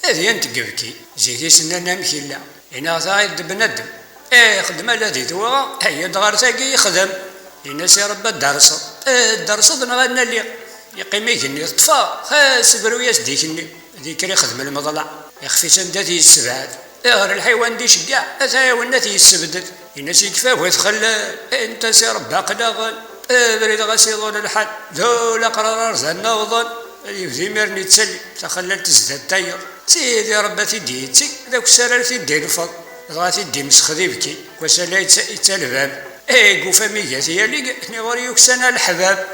هذه أنت قبكي زيدي سنانا مكيلا إنا غايد بندم خدمة الذي ذوغا هيا دغار تاقي يخدم الناس يا رب الدرس الدرس نغادنا اللي يقيم يجني طفا خاس بروياس ديكني ذيك يخدم المضلع يخفي سنداتي السبعات غير الحيوان دي شقع أتايا والناتي يسبدد الناس يكفاه ويتخلى انت سي رب قلاغل بريد غسيضون الحد ذولا قرار زنا وظن يفزي ميرني تسلي تخلل تزداد تاير سيدي ربا تيديتي ذاك السرار تيدي الفضل غاتي دي مسخذي بكي وسالا يتالباب قوفا ميقاتي يالي نغوري يكسانا الحباب